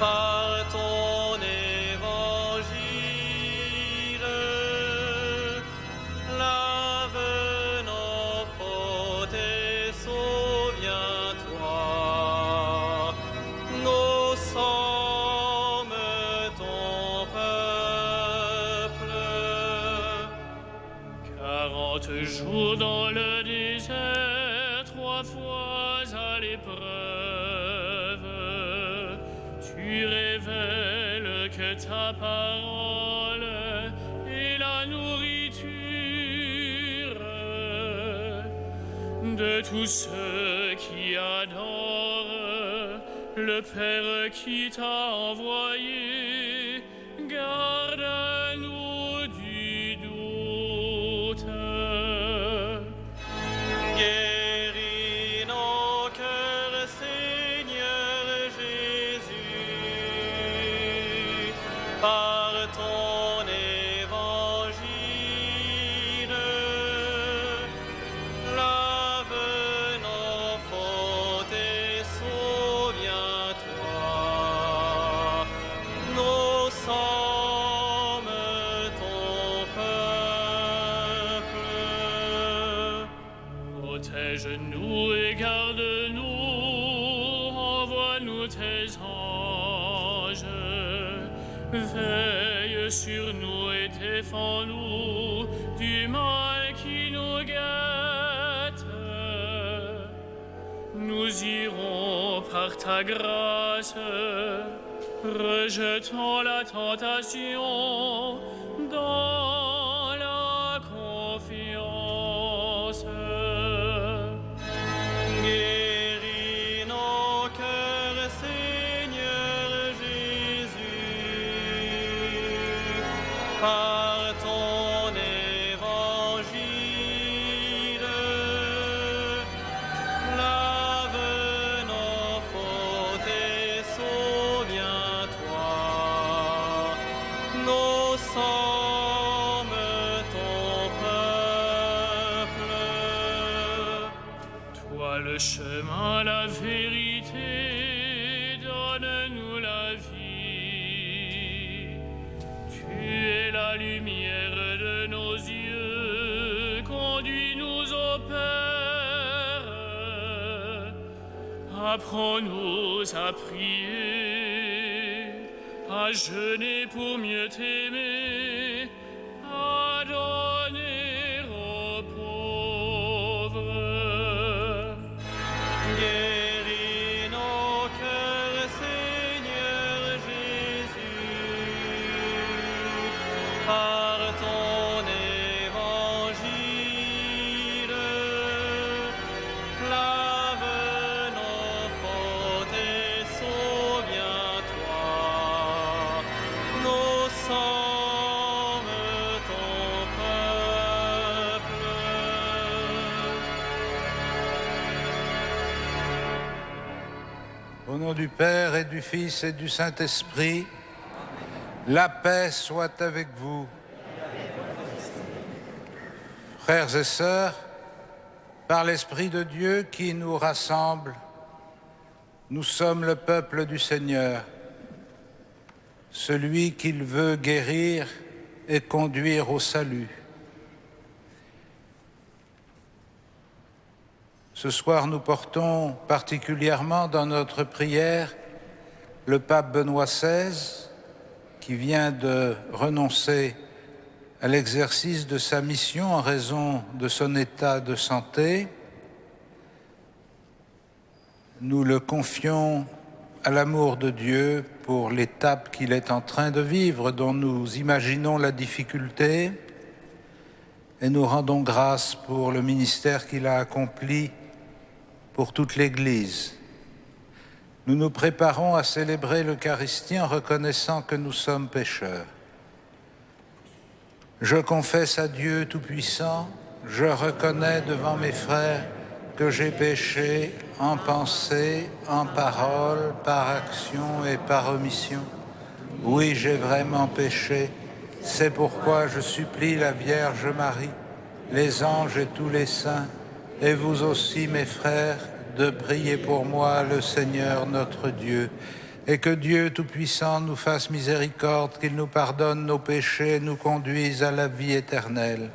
par ton évangile. Lave nos fautes et souviens-toi. Nous sommes ton peuple. 40 jours dans le désert, 3 fois à l'épreuve, tu révèles que ta parole est la nourriture de tous ceux qui adorent le Père qui t'a envoyé. Garde-nous du doute. Guéris nos cœurs, Seigneur Jésus, par ton évangile. Lave nos fautes et souviens-toi. Nous sommes ton peuple. Protège-nous et garde-nous, envoie-nous tes anges. Veille sur nous et défends-nous du mal qui nous guette. Nous irons par ta grâce, rejetons la tentation dans la confiance. Guéris nos cœurs, Seigneur Jésus, par ton évangile. Lave nos fautes et souviens-toi. Nous sommes ton peuple. Toi le chemin, la vérité, donne-nous la vie. Tu es la lumière de nos yeux, conduis-nous au Père. Apprends-nous à prier, à jeûner pour mieux t'aimer, à donner aux pauvres. Guéris nos cœurs, Seigneur Jésus, par ton évangile. Lave nos fautes et souviens-toi. Nous sommes ton peuple. Au nom du Père et du Fils et du Saint-Esprit, la paix soit avec vous. Frères et sœurs, par l'Esprit de Dieu qui nous rassemble, nous sommes le peuple du Seigneur, celui qu'il veut guérir et conduire au salut. Ce soir, nous portons particulièrement dans notre prière le pape Benoît XVI, qui vient de renoncer à l'exercice de sa mission en raison de son état de santé. Nous le confions à l'amour de Dieu pour l'étape qu'il est en train de vivre, dont nous imaginons la difficulté, et nous rendons grâce pour le ministère qu'il a accompli pour toute l'Église. Nous nous préparons à célébrer l'Eucharistie en reconnaissant que nous sommes pécheurs. Je confesse à Dieu Tout-Puissant, je reconnais devant mes frères que j'ai péché en pensée, en parole, par action et par omission. Oui, j'ai vraiment péché. C'est pourquoi je supplie la Vierge Marie, les anges et tous les saints, et vous aussi, mes frères, de prier pour moi le Seigneur notre Dieu. et que Dieu Tout-Puissant nous fasse miséricorde, qu'il nous pardonne nos péchés et nous conduise à la vie éternelle.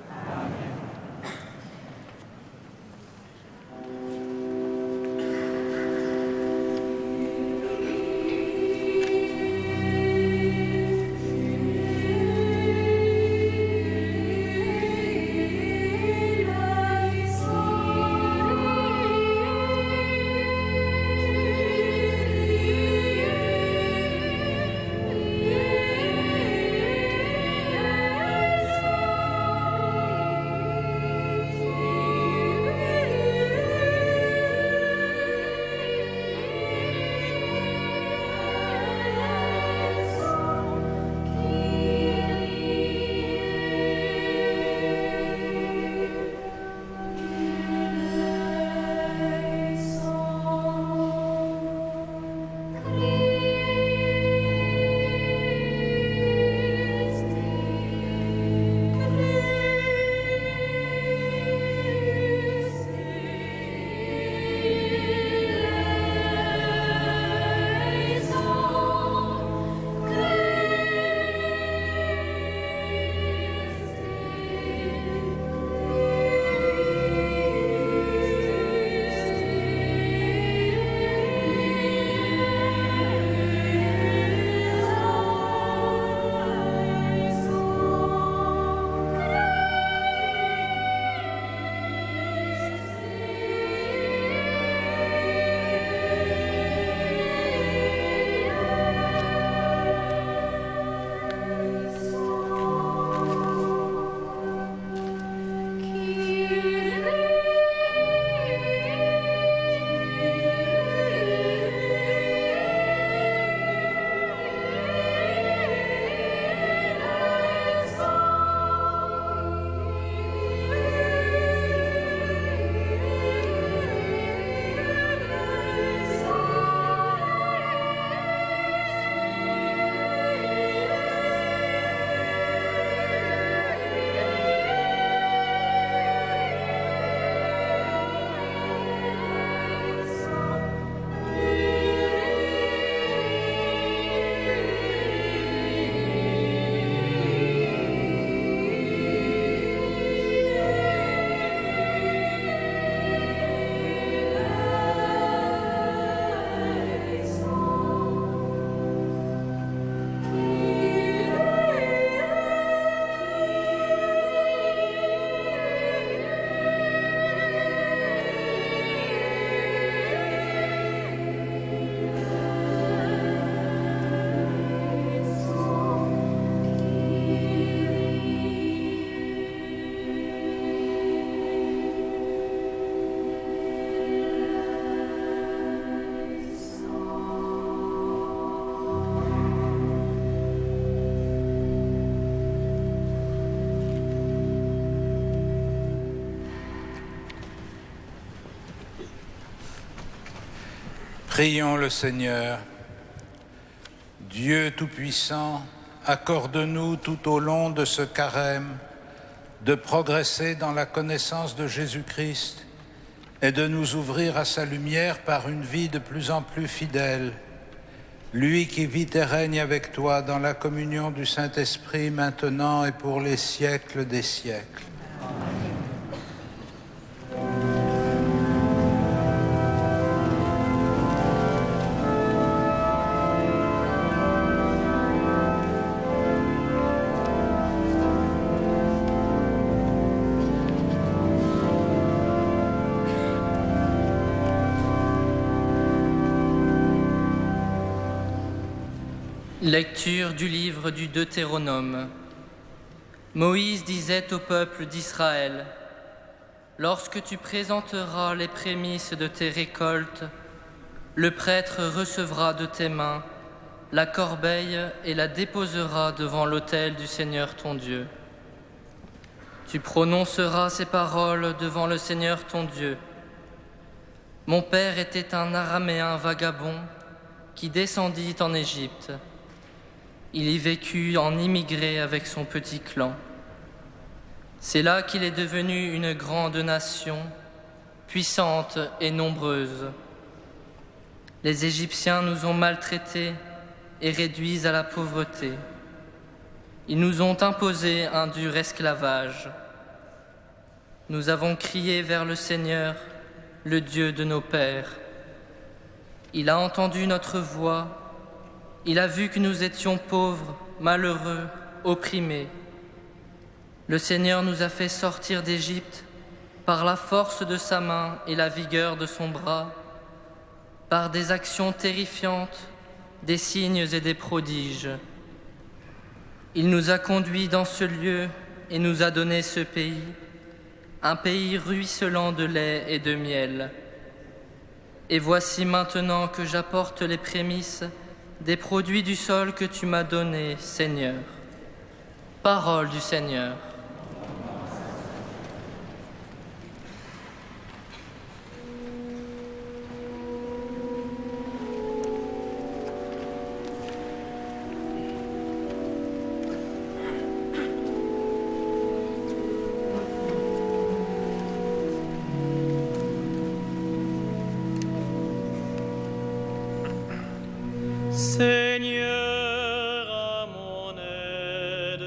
Prions le Seigneur. Dieu Tout-Puissant, accorde-nous tout au long de ce carême de progresser dans la connaissance de Jésus-Christ et de nous ouvrir à sa lumière par une vie de plus en plus fidèle. Lui qui vit et règne avec toi dans la communion du Saint-Esprit maintenant et pour les siècles des siècles. Lecture du livre du Deutéronome. Moïse disait au peuple d'Israël : Lorsque tu présenteras les prémices de tes récoltes, le prêtre recevra de tes mains la corbeille et la déposera devant l'autel du Seigneur ton Dieu. Tu prononceras ces paroles devant le Seigneur ton Dieu. Mon père était un Araméen vagabond qui descendit en Égypte. Il y vécut en immigré avec son petit clan. C'est là qu'il est devenu une grande nation, puissante et nombreuse. Les Égyptiens nous ont maltraités et réduits à la pauvreté. Ils nous ont imposé un dur esclavage. Nous avons crié vers le Seigneur, le Dieu de nos pères. Il a entendu notre voix. Il a vu que nous étions pauvres, malheureux, opprimés. Le Seigneur nous a fait sortir d'Égypte par la force de sa main et la vigueur de son bras, par des actions terrifiantes, des signes et des prodiges. Il nous a conduits dans ce lieu et nous a donné ce pays, un pays ruisselant de lait et de miel. Et voici maintenant que j'apporte les prémices des produits du sol que tu m'as donnés, Seigneur. Parole du Seigneur. Seigneur, à mon aide,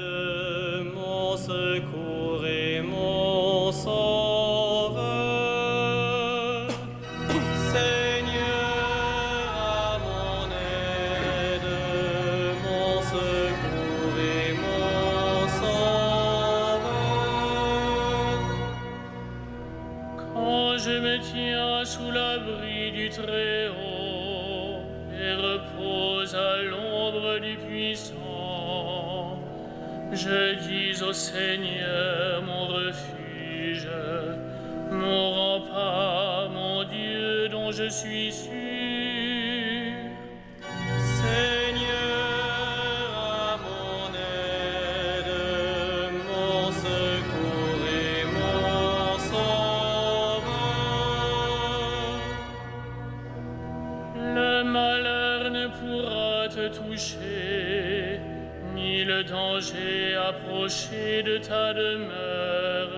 mon secours et mon sauveur. Seigneur, à mon aide, mon secours et mon sauveur. Quand je me tiens sous l'abri du Très-Haut et repose à l'ombre du Puissant, je dis au Seigneur mon refuge, mon rempart, mon Dieu dont je suis sûr. Seigneur, à mon aide, mon secours et mon sauveur. Le malheur ne pourra te toucher, ni le danger approcher de ta demeure.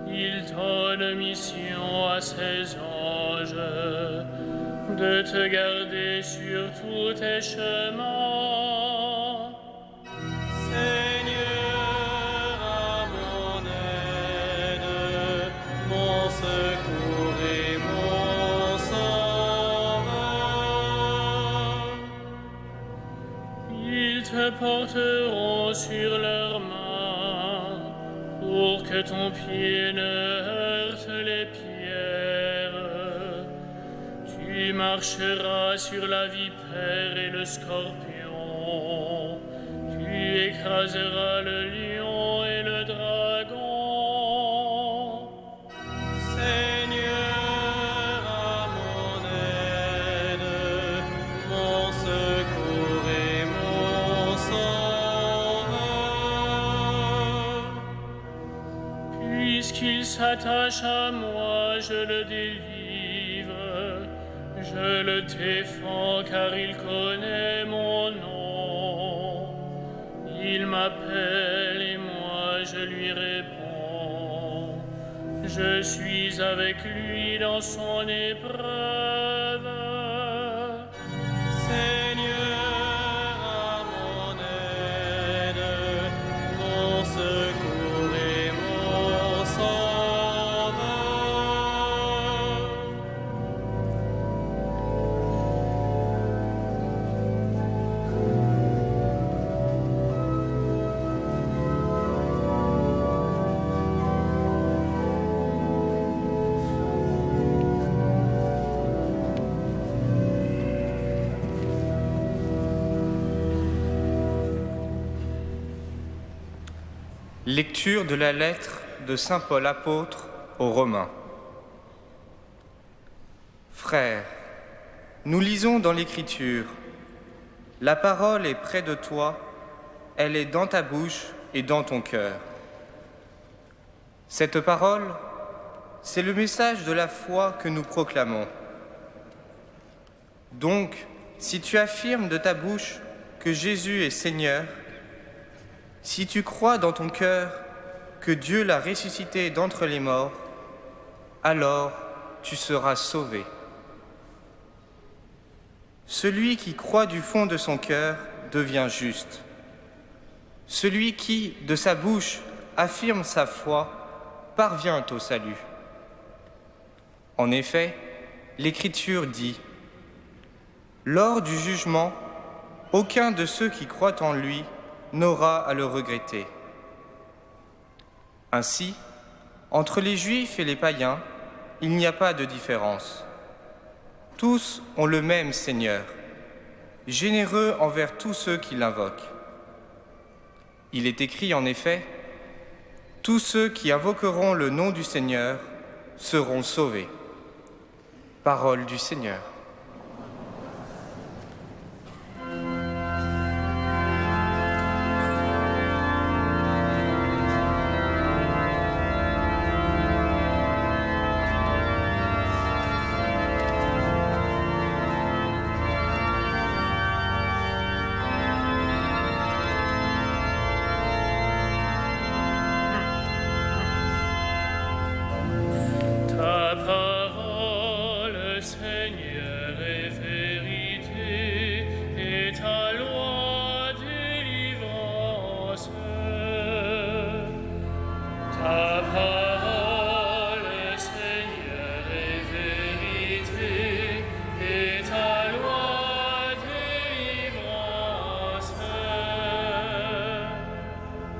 Il donne mission à ses anges de te garder sur tous tes chemins. Seigneur, à mon aide, mon secours et mon sauveur. Ils te porteront sur leurs mains pour que ton pied ne heurte les pierres. Tu marcheras sur la vipère et le scorpion. Tu écraseras le lion et le dragon. Seigneur, à mon aide, mon secours et mon sauveur. Puisqu'il s'attache à moi, je le délivre. Je le défends car il connaît mon nom. Il m'appelle et moi je lui réponds. Je suis avec lui dans son épreuve. Seigneur, à mon aide, mon secours et mon sauveur. Lecture de la lettre de saint Paul apôtre aux Romains. Frères, nous lisons dans l'Écriture, « La parole est près de toi, elle est dans ta bouche et dans ton cœur. » Cette parole, c'est le message de la foi que nous proclamons. Donc, si tu affirmes de ta bouche que Jésus est Seigneur, si tu crois dans ton cœur que Dieu l'a ressuscité d'entre les morts, alors tu seras sauvé. Celui qui croit du fond de son cœur devient juste. Celui qui, de sa bouche, affirme sa foi parvient au salut. En effet, l'Écriture dit « Lors du jugement, aucun de ceux qui croient en lui n'aura à le regretter. » Ainsi, entre les Juifs et les païens, il n'y a pas de différence. Tous ont le même Seigneur, généreux envers tous ceux qui l'invoquent. Il est écrit en effet, « Tous ceux qui invoqueront le nom du Seigneur seront sauvés. » Parole du Seigneur. Ta parole, Seigneur, est vérité, et ta loi délivrance. Ta parole, Seigneur, est vérité, et ta loi délivrance.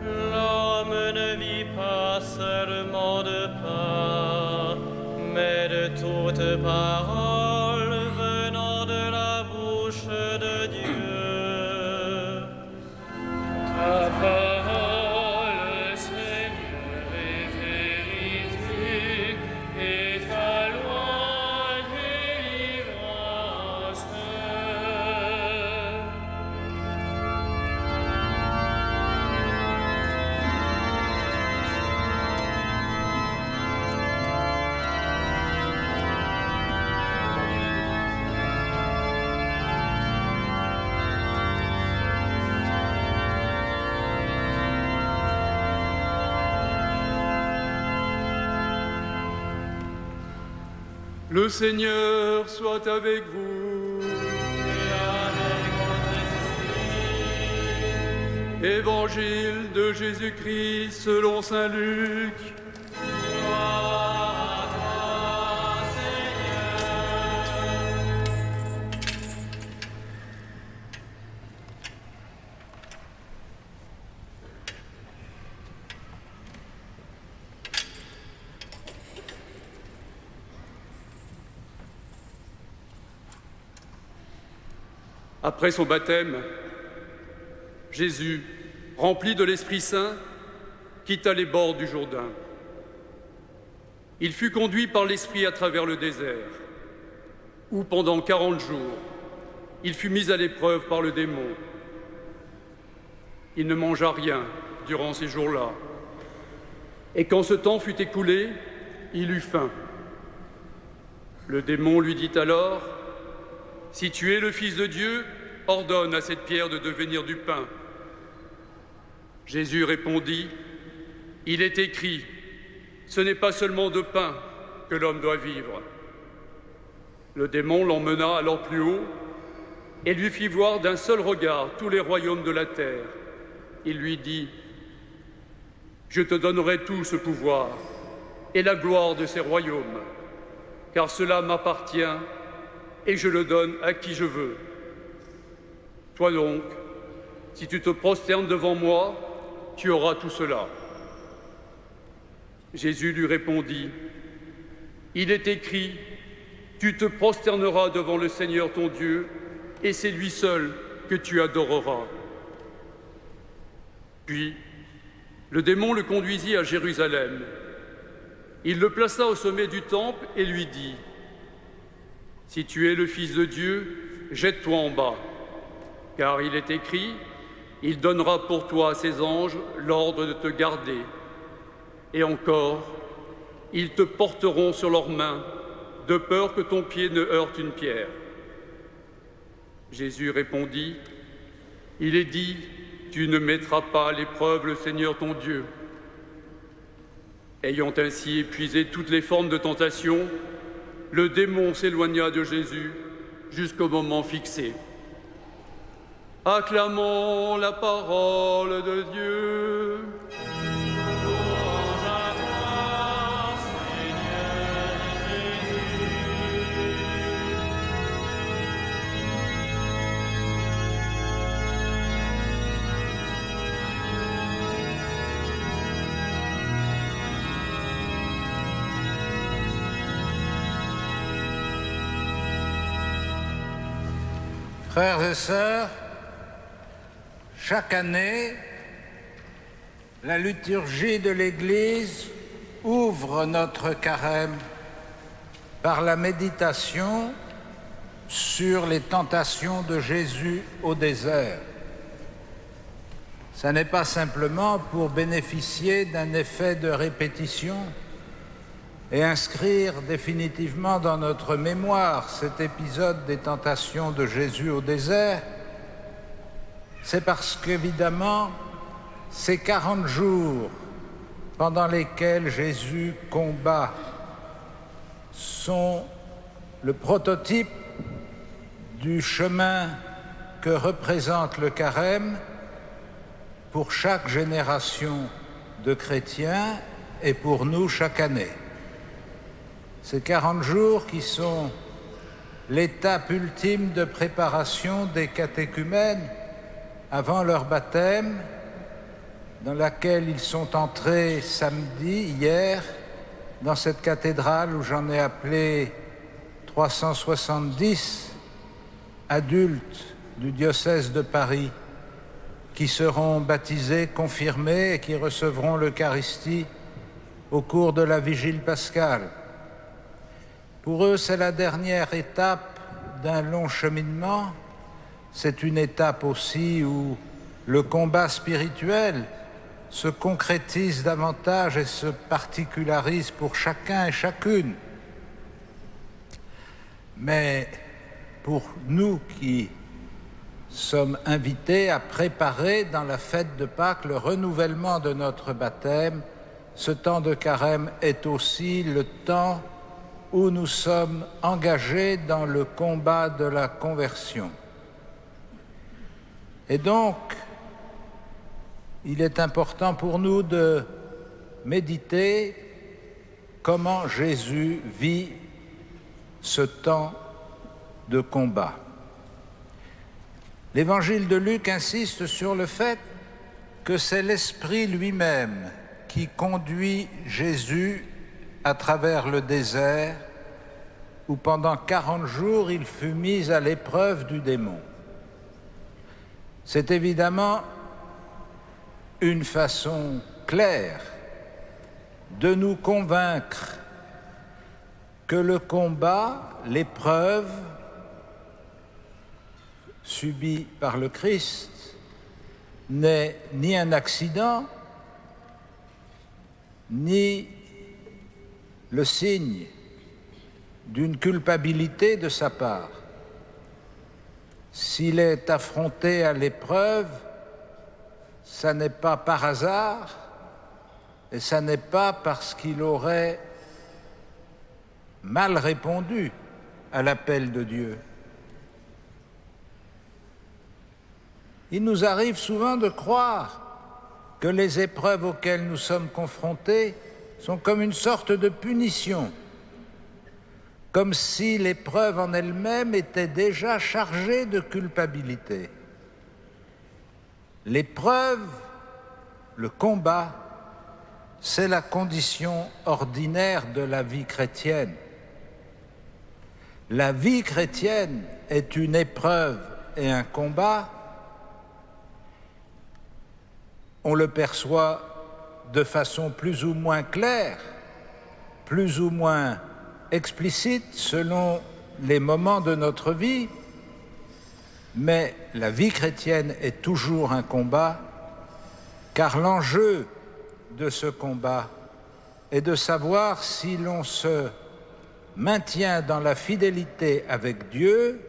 L'homme ne vit pas seulement de pain, mais de toute parole venant de la bouche de Dieu. Ta parole, Seigneur, est vérité, et ta loi délivrance. Le Seigneur soit avec vous. Évangile de Jésus-Christ selon saint Luc. Après son baptême, Jésus, rempli de l'Esprit Saint, quitta les bords du Jourdain. Il fut conduit par l'Esprit à travers le désert, où pendant 40 jours, il fut mis à l'épreuve par le démon. Il ne mangea rien durant ces jours-là. Et quand ce temps fut écoulé, il eut faim. Le démon lui dit alors, « Si tu es le Fils de Dieu, ordonne à cette pierre de devenir du pain. » Jésus répondit, « Il est écrit, ce n'est pas seulement de pain que l'homme doit vivre. » Le démon l'emmena alors plus haut et lui fit voir d'un seul regard tous les royaumes de la terre. Il lui dit, « Je te donnerai tout ce pouvoir et la gloire de ces royaumes, car cela m'appartient et je le donne à qui je veux. Toi donc, si tu te prosternes devant moi, tu auras tout cela. » Jésus lui répondit, « Il est écrit, tu te prosterneras devant le Seigneur ton Dieu, et c'est lui seul que tu adoreras. » Puis, le démon le conduisit à Jérusalem. Il le plaça au sommet du temple et lui dit, « Si tu es le Fils de Dieu, jette-toi en bas, car il est écrit, il donnera pour toi à ses anges l'ordre de te garder. Et encore, ils te porteront sur leurs mains, de peur que ton pied ne heurte une pierre. » Jésus répondit, « Il est dit, tu ne mettras pas à l'épreuve le Seigneur ton Dieu. » Ayant ainsi épuisé toutes les formes de tentation, le démon s'éloigna de Jésus jusqu'au moment fixé. Acclamons la parole de Dieu. Frères et sœurs, chaque année, la liturgie de l'Église ouvre notre carême par la méditation sur les tentations de Jésus au désert. Ce n'est pas simplement pour bénéficier d'un effet de répétition et inscrire définitivement dans notre mémoire cet épisode des tentations de Jésus au désert. C'est parce qu'évidemment, ces 40 jours pendant lesquels Jésus combat sont le prototype du chemin que représente le carême pour chaque génération de chrétiens et pour nous chaque année. Ces 40 jours qui sont l'étape ultime de préparation des catéchumènes avant leur baptême, dans laquelle ils sont entrés samedi, hier, dans cette cathédrale où j'en ai appelé 370 adultes du diocèse de Paris qui seront baptisés, confirmés et qui recevront l'Eucharistie au cours de la vigile pascale. Pour eux, c'est la dernière étape d'un long cheminement. C'est une étape aussi où le combat spirituel se concrétise davantage et se particularise pour chacun et chacune. Mais pour nous qui sommes invités à préparer dans la fête de Pâques le renouvellement de notre baptême, ce temps de carême est aussi le temps où nous sommes engagés dans le combat de la conversion. Et donc, il est important pour nous de méditer comment Jésus vit ce temps de combat. L'Évangile de Luc insiste sur le fait que c'est l'Esprit lui-même qui conduit Jésus à travers le désert où pendant 40 jours il fut mis à l'épreuve du démon. C'est évidemment une façon claire de nous convaincre que le combat, l'épreuve subie par le Christ n'est ni un accident, ni le signe d'une culpabilité de sa part. S'il est affronté à l'épreuve, ça n'est pas par hasard et ça n'est pas parce qu'il aurait mal répondu à l'appel de Dieu. Il nous arrive souvent de croire que les épreuves auxquelles nous sommes confrontés sont comme une sorte de punition, comme si l'épreuve en elle-même était déjà chargée de culpabilité. L'épreuve, le combat, c'est la condition ordinaire de la vie chrétienne. La vie chrétienne est une épreuve et un combat. On le perçoit de façon plus ou moins claire, plus ou moins explicite selon les moments de notre vie, mais la vie chrétienne est toujours un combat, car l'enjeu de ce combat est de savoir si l'on se maintient dans la fidélité avec Dieu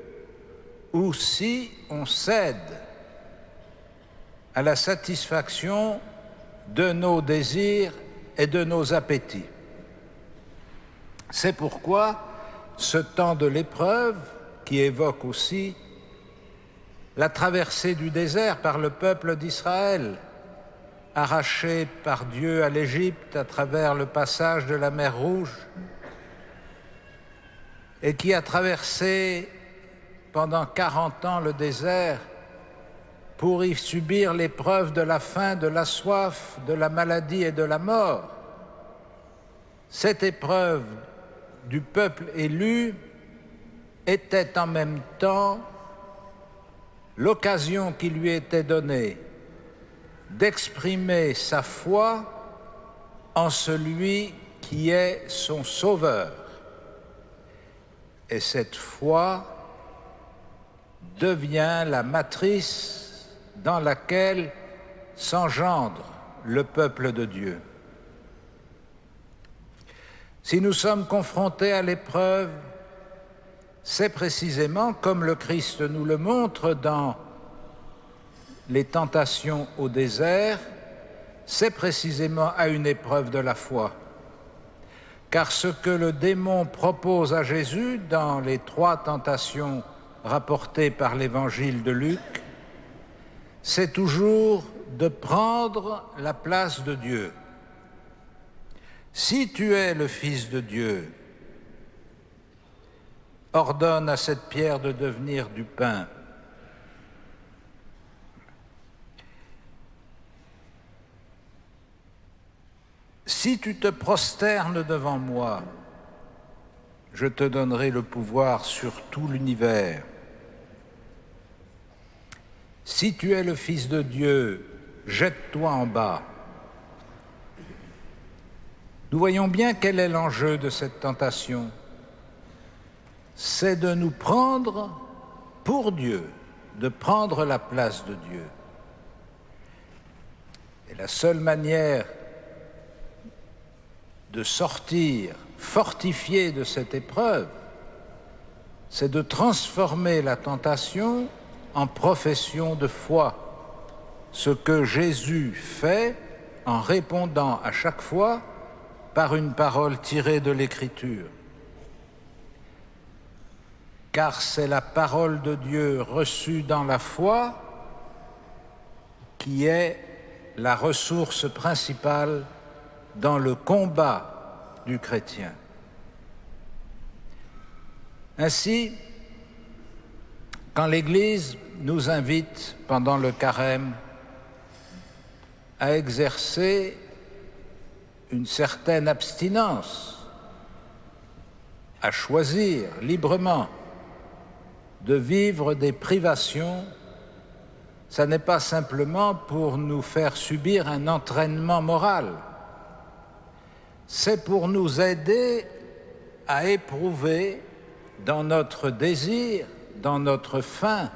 ou si on cède à la satisfaction de nos désirs et de nos appétits. C'est pourquoi ce temps de l'épreuve, qui évoque aussi la traversée du désert par le peuple d'Israël, arraché par Dieu à l'Égypte à travers le passage de la mer Rouge, et qui a traversé pendant 40 ans le désert pour y subir l'épreuve de la faim, de la soif, de la maladie et de la mort. Cette épreuve du peuple élu était en même temps l'occasion qui lui était donnée d'exprimer sa foi en celui qui est son sauveur. Et cette foi devient la matrice dans laquelle s'engendre le peuple de Dieu. Si nous sommes confrontés à l'épreuve, c'est précisément, comme le Christ nous le montre dans les tentations au désert, c'est précisément à une épreuve de la foi. Car ce que le démon propose à Jésus dans les 3 tentations rapportées par l'évangile de Luc, c'est toujours de prendre la place de Dieu. Si tu es le Fils de Dieu, ordonne à cette pierre de devenir du pain. Si tu te prosternes devant moi, je te donnerai le pouvoir sur tout l'univers. Si tu es le Fils de Dieu, jette-toi en bas. Nous voyons bien quel est l'enjeu de cette tentation. C'est de nous prendre pour Dieu, de prendre la place de Dieu. Et la seule manière de sortir fortifié de cette épreuve, c'est de transformer la tentation en profession de foi, ce que Jésus fait en répondant à chaque fois par une parole tirée de l'Écriture. Car c'est la parole de Dieu reçue dans la foi qui est la ressource principale dans le combat du chrétien. Ainsi, quand l'Église nous invite pendant le carême à exercer une certaine abstinence, à choisir librement de vivre des privations, ça n'est pas simplement pour nous faire subir un entraînement moral, c'est pour nous aider à éprouver dans notre désir, dans notre faim,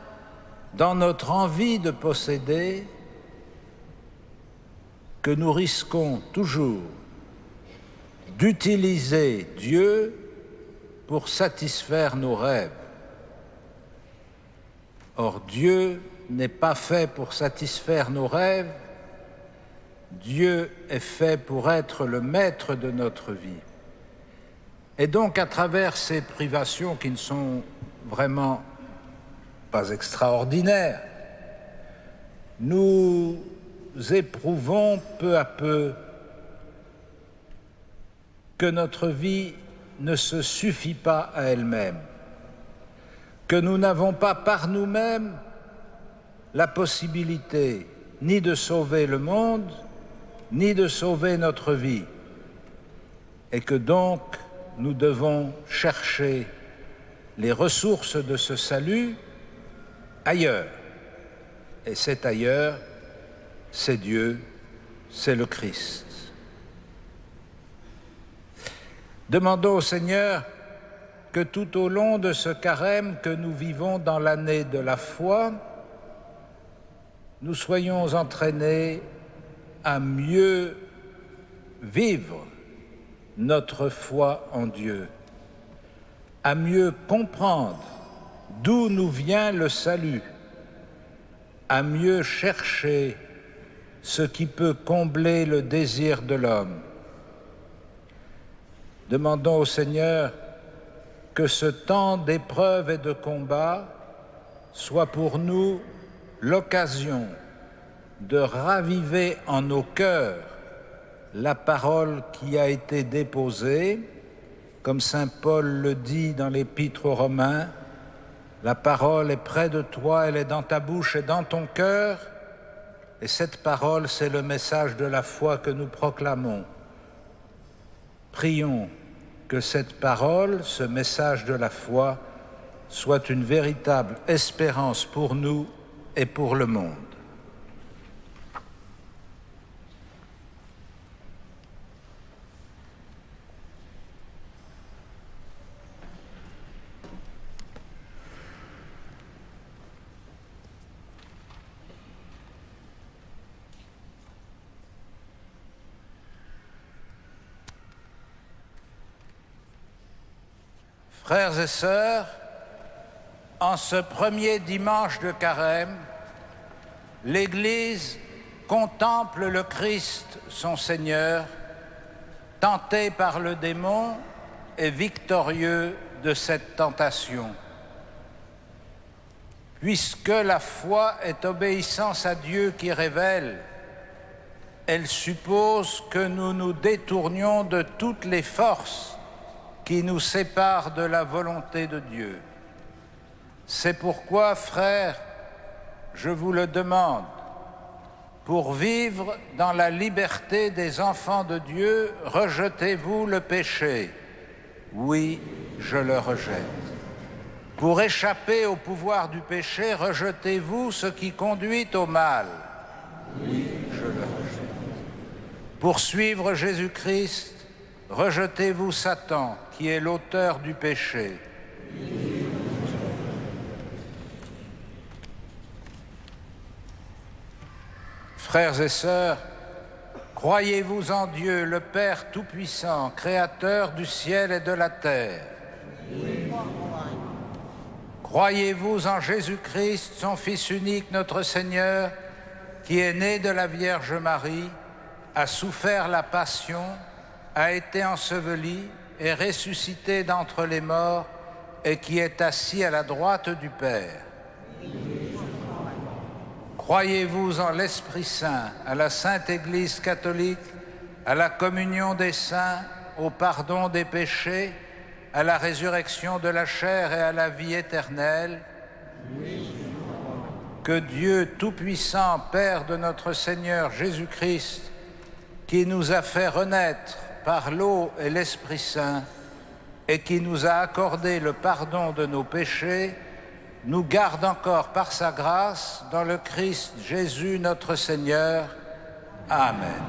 dans notre envie de posséder, que nous risquons toujours d'utiliser Dieu pour satisfaire nos rêves. Or, Dieu n'est pas fait pour satisfaire nos rêves, Dieu est fait pour être le maître de notre vie. Et donc, à travers ces privations qui ne sont vraiment pas extraordinaires, nous éprouvons peu à peu que notre vie ne se suffit pas à elle-même, que nous n'avons pas par nous-mêmes la possibilité ni de sauver le monde, ni de sauver notre vie, et que donc nous devons chercher les ressources de ce salut ailleurs. Et cet ailleurs, c'est Dieu, c'est le Christ. Demandons au Seigneur que tout au long de ce carême que nous vivons dans l'année de la foi, nous soyons entraînés à mieux vivre notre foi en Dieu, à mieux comprendre d'où nous vient le salut, à mieux chercher ce qui peut combler le désir de l'homme. Demandons au Seigneur que ce temps d'épreuve et de combat soit pour nous l'occasion de raviver en nos cœurs la parole qui a été déposée, comme saint Paul le dit dans l'Épître aux Romains, la parole est près de toi, elle est dans ta bouche et dans ton cœur, et cette parole, c'est le message de la foi que nous proclamons. Prions que cette parole, ce message de la foi, soit une véritable espérance pour nous et pour le monde. Frères et sœurs, en ce premier dimanche de Carême, l'Église contemple le Christ, son Seigneur, tenté par le démon et victorieux de cette tentation. Puisque la foi est obéissance à Dieu qui révèle, elle suppose que nous nous détournions de toutes les forces qui nous séparent de la volonté de Dieu. C'est pourquoi, frères, je vous le demande, pour vivre dans la liberté des enfants de Dieu, rejetez-vous le péché? Oui, je le rejette. Pour échapper au pouvoir du péché, rejetez-vous ce qui conduit au mal? Oui, je le rejette. Pour suivre Jésus-Christ, rejetez-vous Satan, qui est l'auteur du péché? Frères et sœurs, croyez-vous en Dieu, le Père Tout-Puissant, Créateur du ciel et de la terre? Croyez-vous en Jésus-Christ, son Fils unique, notre Seigneur, qui est né de la Vierge Marie, a souffert la passion, a été enseveli et ressuscité d'entre les morts et qui est assis à la droite du Père? Croyez-vous en l'Esprit Saint, à la Sainte Église catholique, à la communion des saints, au pardon des péchés, à la résurrection de la chair et à la vie éternelle? Que Dieu Tout-Puissant, Père de notre Seigneur Jésus-Christ, qui nous a fait renaître par l'eau et l'Esprit Saint, et qui nous a accordé le pardon de nos péchés, nous garde encore par sa grâce dans le Christ Jésus notre Seigneur. Amen.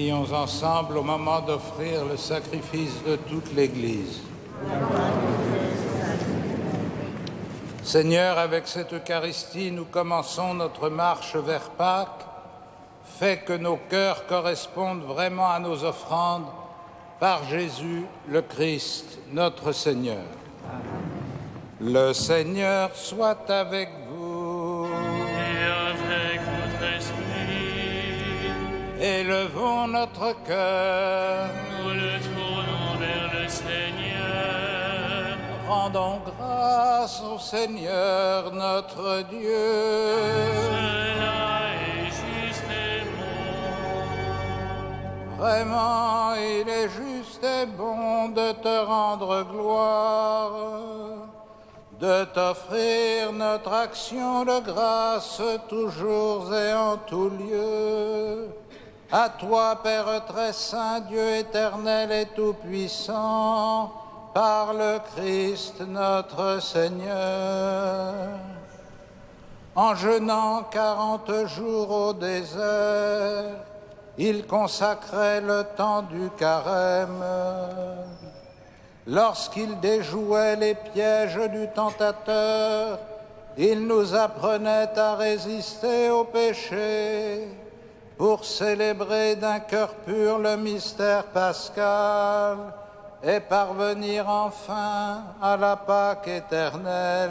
Prions ensemble au moment d'offrir le sacrifice de toute l'Église. Seigneur, avec cette Eucharistie, nous commençons notre marche vers Pâques. Fais que nos cœurs correspondent vraiment à nos offrandes par Jésus le Christ, notre Seigneur. Le Seigneur soit avec vous. Et avec votre esprit, Élevons notre cœur. nous le tournons vers le Seigneur. Rendons grâce au Seigneur notre Dieu. Cela est juste et bon. Vraiment, il est juste et bon de te rendre gloire, de t'offrir notre action de grâce toujours et en tout lieu. À toi, Père très saint, Dieu éternel et tout-puissant, par le Christ notre Seigneur. En jeûnant 40 jours au désert, il consacrait le temps du carême. Lorsqu'il déjouait les pièges du tentateur, il nous apprenait à résister au péché pour célébrer d'un cœur pur le mystère pascal et parvenir enfin à la Pâque éternelle.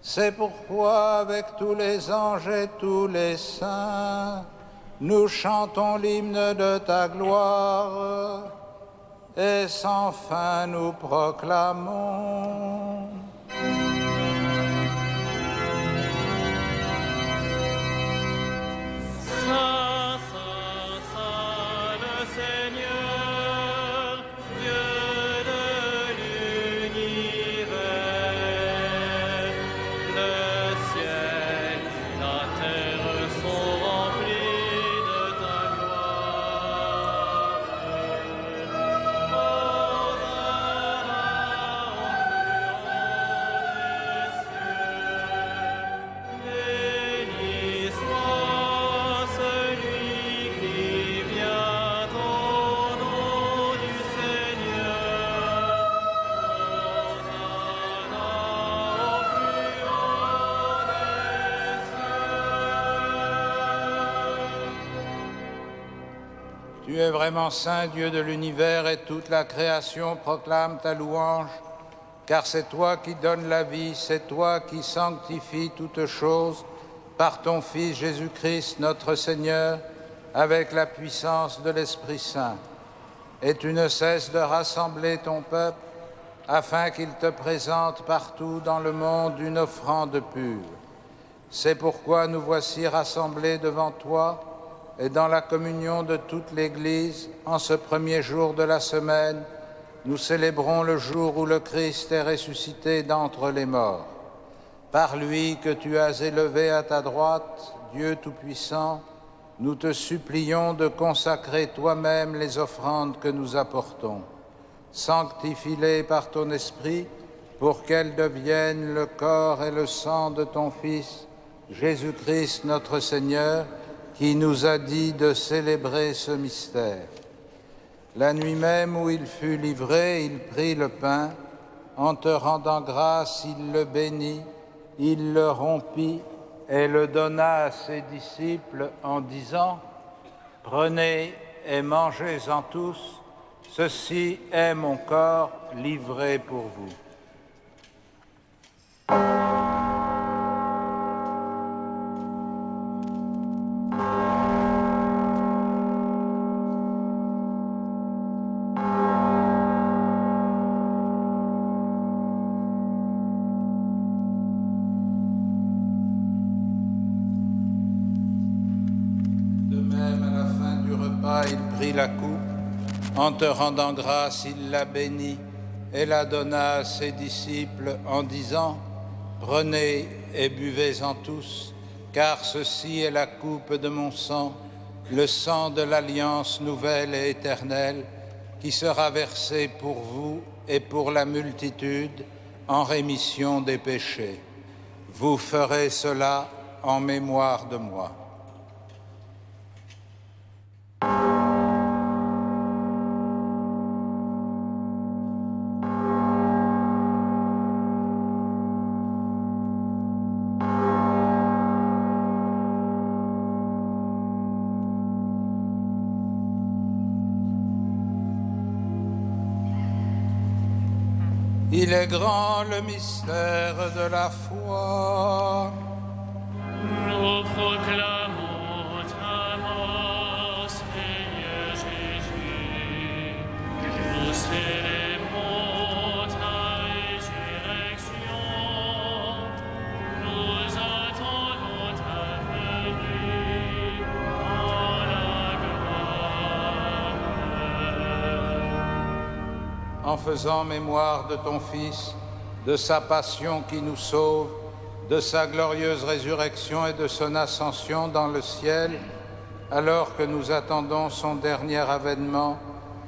C'est pourquoi, avec tous les anges et tous les saints, nous chantons l'hymne de ta gloire et sans fin nous proclamons. Saint, Saint, Saint, le Seigneur, Dieu de l'univers. Le ciel, la terre sont remplis de ta gloire. Hosanna au plus haut des cieux. Béni soit celui qui vient au nom du Seigneur. Hosanna au plus haut des cieux. Tu es vraiment saint, Dieu de l'univers, et toute la création proclame ta louange, car c'est toi qui donnes la vie, c'est toi qui sanctifies toutes choses par ton Fils Jésus-Christ, notre Seigneur, avec la puissance de l'Esprit Saint. Et tu ne cesses de rassembler ton peuple afin qu'il te présente partout dans le monde une offrande pure. C'est pourquoi nous voici rassemblés devant toi et dans la communion de toute l'Église, en ce premier jour de la semaine, nous célébrons le jour où le Christ est ressuscité d'entre les morts. Par lui que tu as élevé à ta droite, Dieu Tout-Puissant, nous te supplions de consacrer toi-même les offrandes que nous apportons. Sanctifie-les par ton Esprit pour qu'elles deviennent le corps et le sang de ton Fils, Jésus-Christ notre Seigneur, qui nous a dit de célébrer ce mystère. La nuit même où il fut livré, il prit le pain. En te rendant grâce, il le bénit, il le rompit et le donna à ses disciples en disant : « Prenez et mangez-en tous, ceci est mon corps livré pour vous. » Il prit la coupe, en te rendant grâce, il la bénit et la donna à ses disciples en disant : « Prenez et buvez-en tous, car ceci est la coupe de mon sang, le sang de l'alliance nouvelle et éternelle, qui sera versé pour vous et pour la multitude en rémission des péchés. Vous ferez cela en mémoire de moi. » Il est grand le mystère de la foi. Nous proclamons ta mort, Seigneur Jésus. Nous célébrons ta résurrection. Nous attendons ta venue dans la gloire. En faisant mémoire de ton Fils, de sa passion qui nous sauve, de sa glorieuse résurrection et de son ascension dans le ciel, alors que nous attendons son dernier avènement,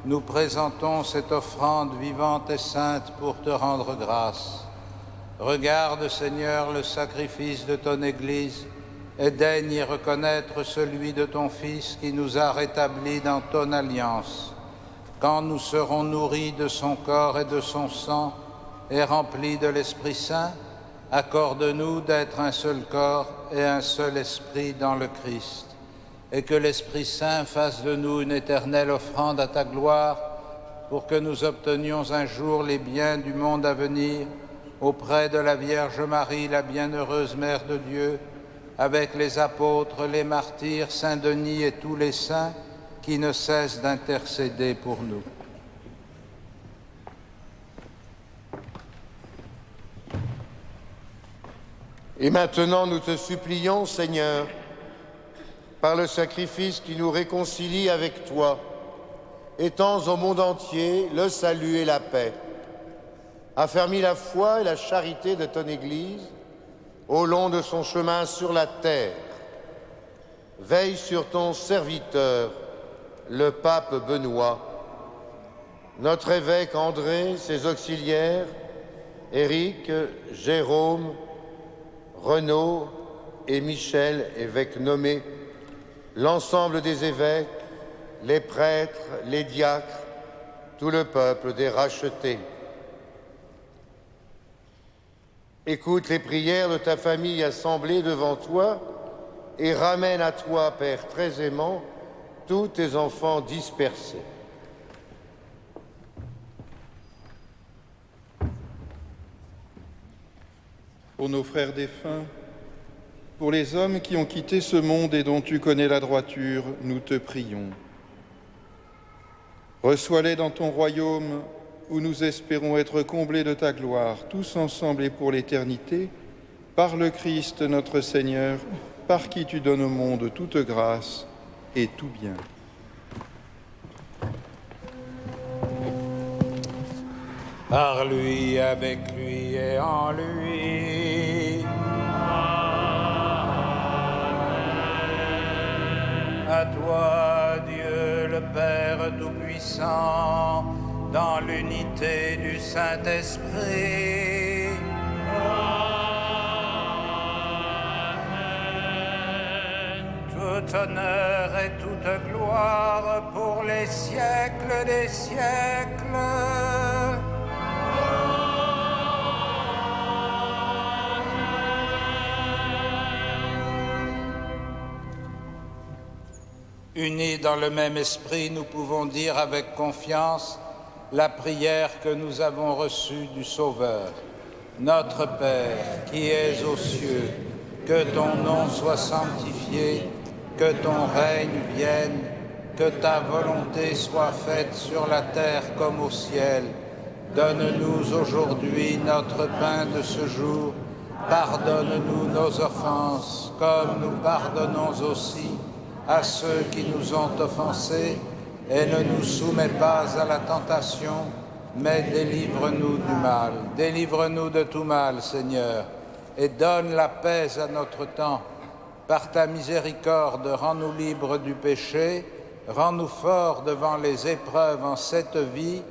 nous présentons cette offrande vivante et sainte pour te rendre grâce. Regarde, Seigneur, le sacrifice de ton Église et daigne y reconnaître celui de ton Fils qui nous a rétablis dans ton alliance. Quand nous serons nourris de son corps et de son sang et remplis de l'Esprit Saint, accorde-nous d'être un seul corps et un seul esprit dans le Christ, et que l'Esprit Saint fasse de nous une éternelle offrande à ta gloire, pour que nous obtenions un jour les biens du monde à venir, auprès de la Vierge Marie, la bienheureuse Mère de Dieu, avec les apôtres, les martyrs, Saint Denis et tous les saints qui ne cessent d'intercéder pour nous. Et maintenant, nous te supplions, Seigneur, par le sacrifice qui nous réconcilie avec toi, étends au monde entier le salut et la paix. Affermis la foi et la charité de ton Église au long de son chemin sur la terre. Veille sur ton serviteur, le pape Benoît, notre évêque André, ses auxiliaires, Éric, Jérôme, Renaud et Michel, évêques nommés, l'ensemble des évêques, les prêtres, les diacres, tout le peuple des rachetés. Écoute les prières de ta famille assemblée devant toi et ramène à toi, Père très aimant, tous tes enfants dispersés. Pour nos frères défunts, pour les hommes qui ont quitté ce monde et dont tu connais la droiture, nous te prions. Reçois-les dans ton royaume où nous espérons être comblés de ta gloire, tous ensemble et pour l'éternité, par le Christ notre Seigneur, par qui tu donnes au monde toute grâce et tout bien. Par lui, avec lui et en lui. À toi, Dieu le Père Tout-Puissant, dans l'unité du Saint-Esprit. Tout honneur et toute gloire pour les siècles des siècles. Unis dans le même esprit, nous pouvons dire avec confiance la prière que nous avons reçue du Sauveur. Notre Père, qui es aux cieux, que ton nom soit sanctifié, que ton règne vienne, que ta volonté soit faite sur la terre comme au ciel. Donne-nous aujourd'hui notre pain de ce jour. Pardonne-nous nos offenses, comme nous pardonnons aussi à ceux qui nous ont offensés, et ne nous soumets pas à la tentation, mais délivre-nous du mal. Délivre-nous de tout mal, Seigneur, et donne la paix à notre temps. Par ta miséricorde, rends-nous libres du péché, rends-nous forts devant les épreuves en cette vie,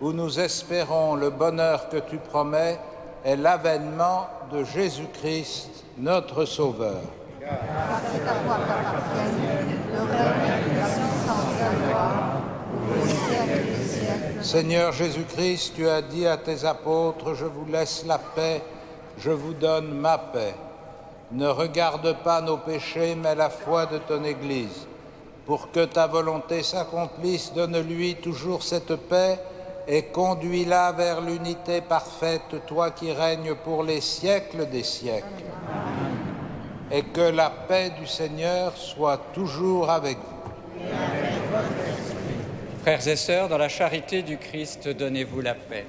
où nous espérons le bonheur que tu promets et l'avènement de Jésus-Christ, notre Sauveur. Parce que ta voix t'appartienne, le règne, la puissance, la gloire, pour les siècles des siècles. Seigneur Jésus-Christ, tu as dit à tes apôtres, « Je vous laisse la paix, je vous donne ma paix. » Ne regarde pas nos péchés, mais la foi de ton Église. Pour que ta volonté s'accomplisse, donne-lui toujours cette paix et conduis-la vers l'unité parfaite, toi qui règnes pour les siècles des siècles. Et que la paix du Seigneur soit toujours avec vous. Frères et sœurs, dans la charité du Christ, donnez-vous la paix.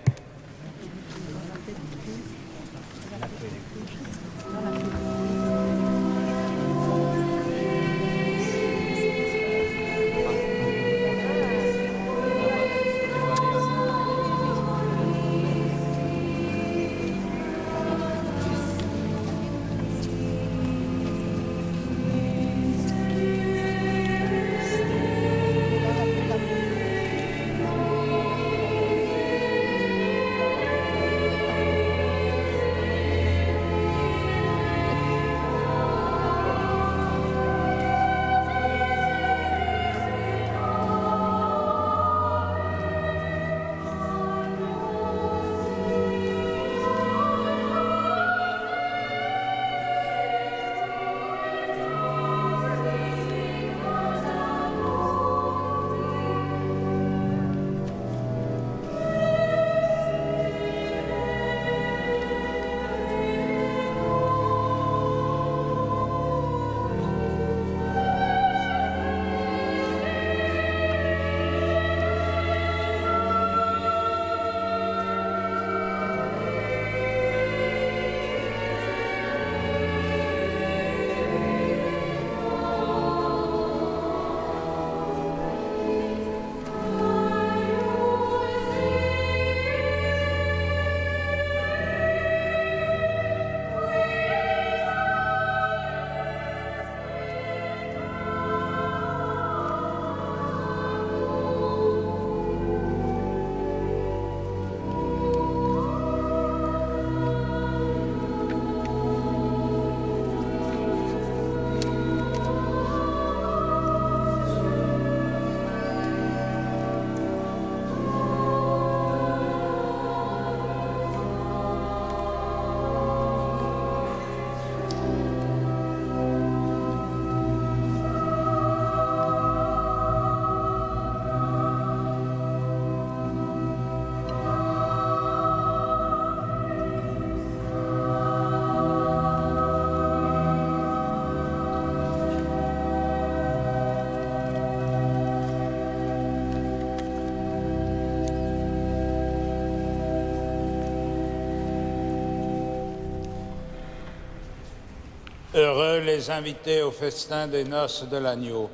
Heureux les invités au festin des noces de l'agneau.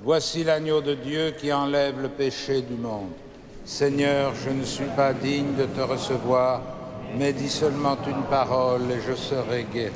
Voici l'agneau de Dieu qui enlève le péché du monde. Seigneur, je ne suis pas digne de te recevoir, mais dis seulement une parole et je serai guéri.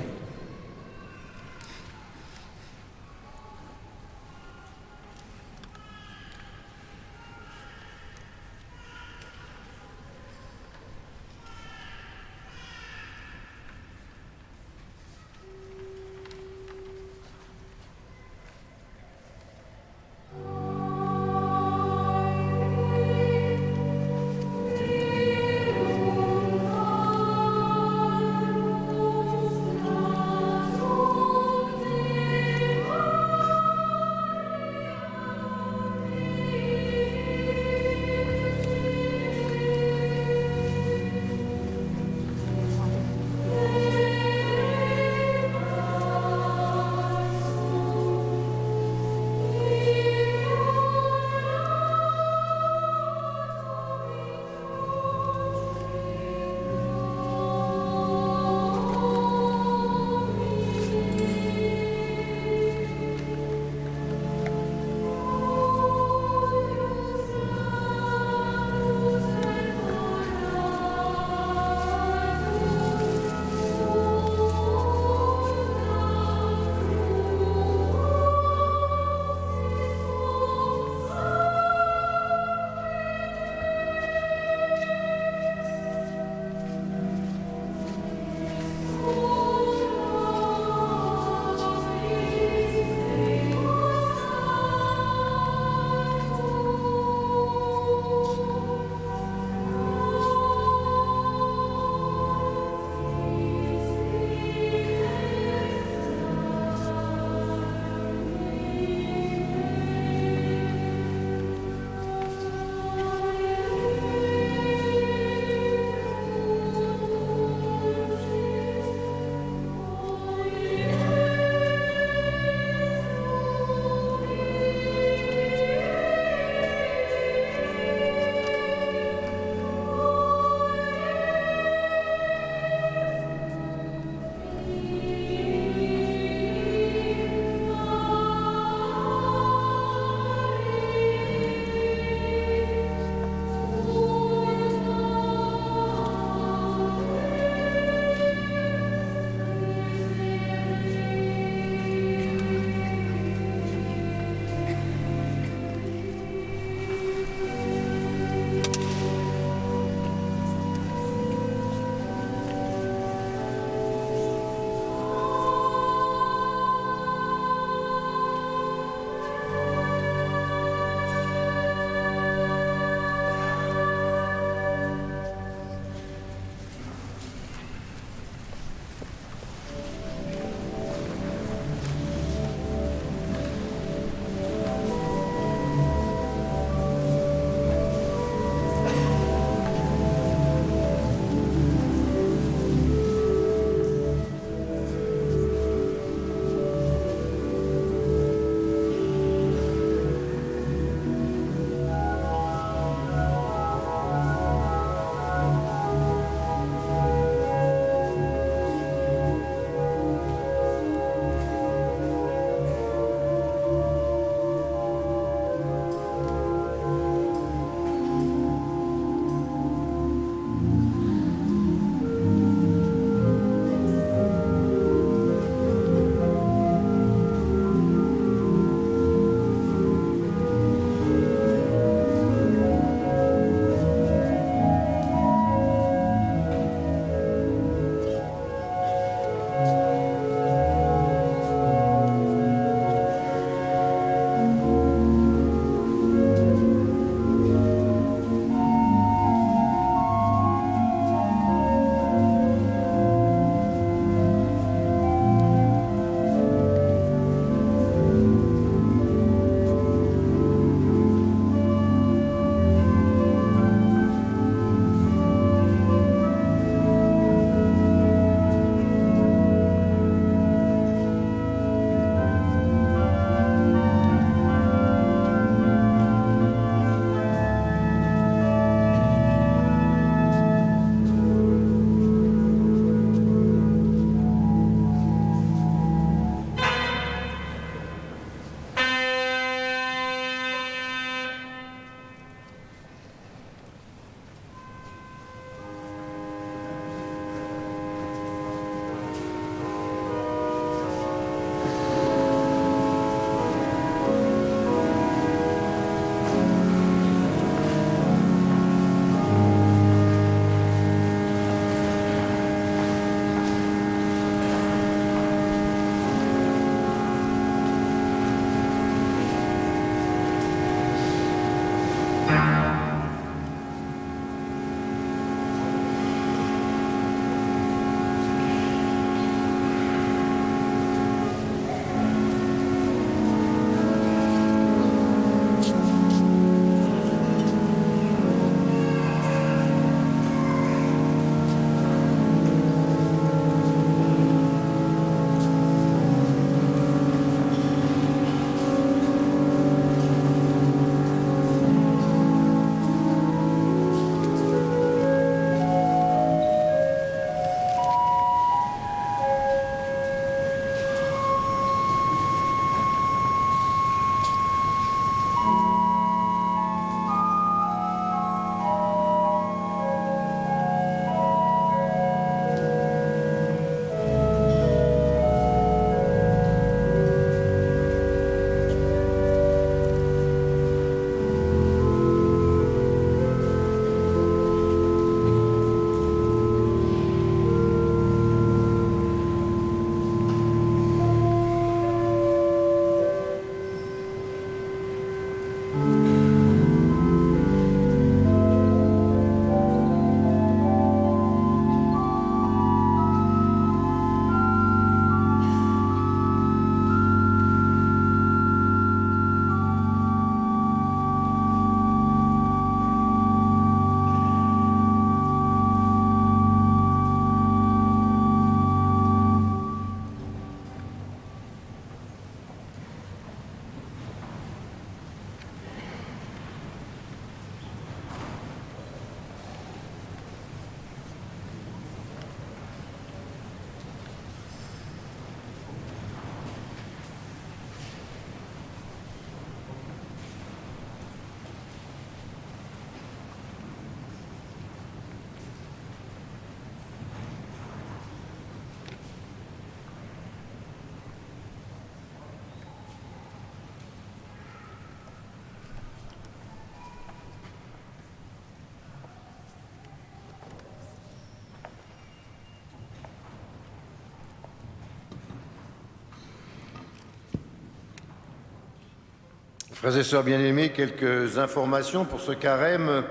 Frères et sœurs bien-aimés, quelques informations pour ce carême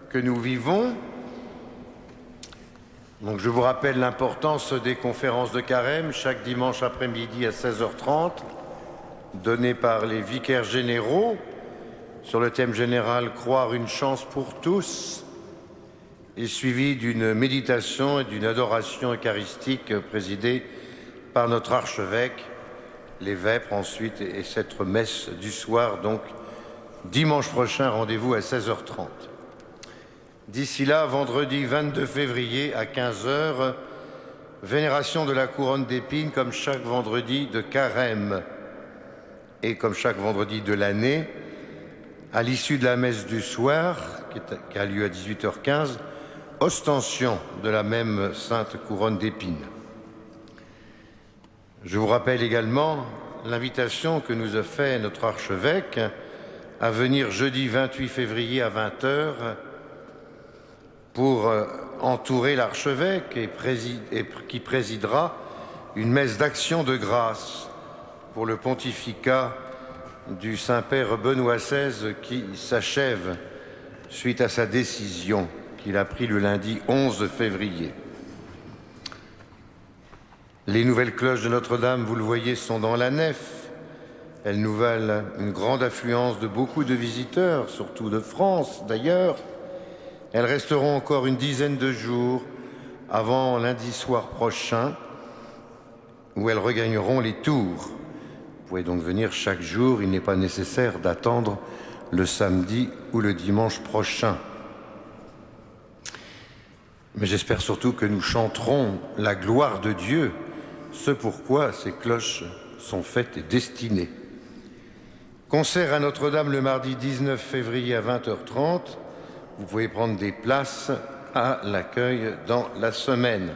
que nous vivons. Donc, je vous rappelle l'importance des conférences de carême chaque dimanche après-midi à 16h30, données par les vicaires généraux sur le thème général « Croire une chance pour tous » et suivi d'une méditation et d'une adoration eucharistique présidée par notre archevêque, les vêpres ensuite, et cette messe du soir, donc dimanche prochain, rendez-vous à 16h30. D'ici là, vendredi 22 février à 15h, vénération de la couronne d'épines comme chaque vendredi de carême et comme chaque vendredi de l'année, à l'issue de la messe du soir, qui a lieu à 18h15, ostension de la même sainte couronne d'épines. Je vous rappelle également l'invitation que nous a faite notre archevêque à venir jeudi 28 février à 20h pour entourer l'archevêque et qui présidera une messe d'action de grâce pour le pontificat du Saint-Père Benoît XVI qui s'achève suite à sa décision qu'il a prise le lundi 11 février. Les nouvelles cloches de Notre-Dame, vous le voyez, sont dans la nef. Elles nous valent une grande affluence de beaucoup de visiteurs, surtout de France d'ailleurs. Elles resteront encore une dizaine de jours avant lundi soir prochain, où elles regagneront les tours. Vous pouvez donc venir chaque jour, il n'est pas nécessaire d'attendre le samedi ou le dimanche prochain. Mais j'espère surtout que nous chanterons la gloire de Dieu, ce pourquoi ces cloches sont faites et destinées. Concert à Notre-Dame le mardi 19 février à 20h30. Vous pouvez prendre des places à l'accueil dans la semaine.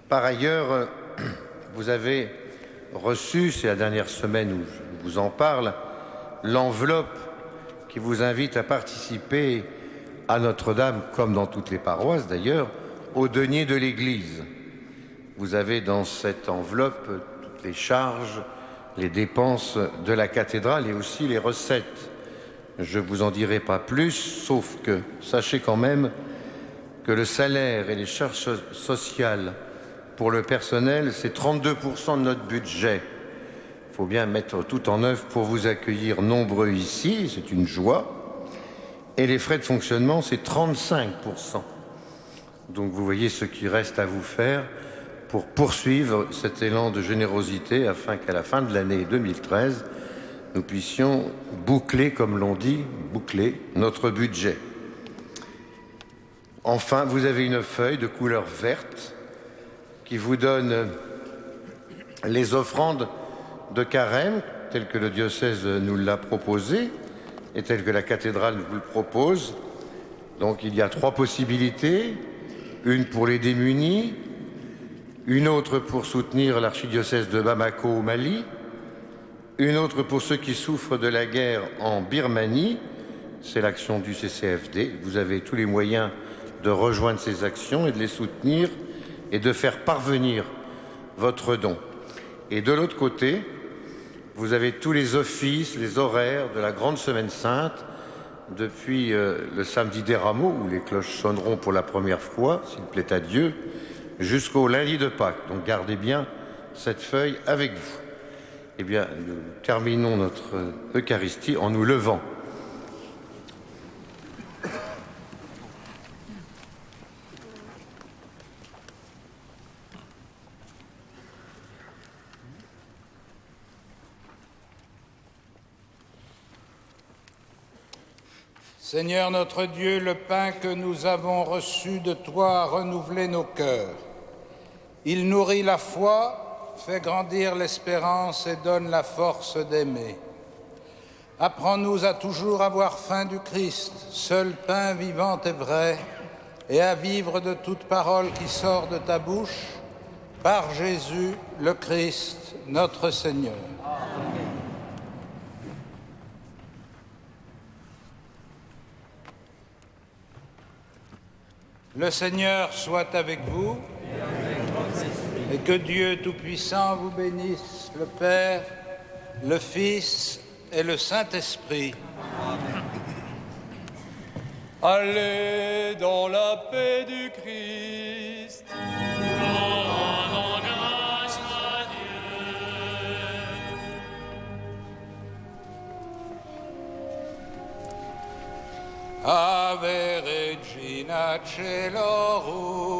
Par ailleurs, vous avez reçu, c'est la dernière semaine où je vous en parle, l'enveloppe qui vous invite à participer à Notre-Dame, comme dans toutes les paroisses d'ailleurs, au denier de l'Église. Vous avez dans cette enveloppe toutes les charges, les dépenses de la cathédrale et aussi les recettes. Je ne vous en dirai pas plus, sauf que sachez quand même que le salaire et les charges sociales pour le personnel, c'est 32% de notre budget. Il faut bien mettre tout en œuvre pour vous accueillir nombreux ici, c'est une joie. Et les frais de fonctionnement, c'est 35%. Donc vous voyez ce qu'il reste à vous faire pour poursuivre cet élan de générosité afin qu'à la fin de l'année 2013, nous puissions boucler, comme l'on dit, boucler notre budget. Enfin, vous avez une feuille de couleur verte qui vous donne les offrandes de carême, telles que le diocèse nous l'a proposé et telles que la cathédrale vous le propose. Donc il y a 3 possibilités, une pour les démunis, une autre pour soutenir l'archidiocèse de Bamako au Mali, une autre pour ceux qui souffrent de la guerre en Birmanie, c'est l'action du CCFD. Vous avez tous les moyens de rejoindre ces actions et de les soutenir et de faire parvenir votre don. Et de l'autre côté, vous avez tous les offices, les horaires de la Grande Semaine Sainte, depuis le samedi des Rameaux, où les cloches sonneront pour la première fois, s'il plaît à Dieu, jusqu'au lundi de Pâques. Donc gardez bien cette feuille avec vous. Eh bien, nous terminons notre Eucharistie en nous levant. Seigneur notre Dieu, le pain que nous avons reçu de toi a renouvelé nos cœurs. Il nourrit la foi, fait grandir l'espérance et donne la force d'aimer. Apprends-nous à toujours avoir faim du Christ, seul pain vivant et vrai, et à vivre de toute parole qui sort de ta bouche, par Jésus le Christ, notre Seigneur. Amen. Le Seigneur soit avec vous et que Dieu Tout-Puissant vous bénisse, le Père, le Fils et le Saint-Esprit. Allez dans la paix du Christ. Rendons grâce à Dieu. Ave Regina Caelorum.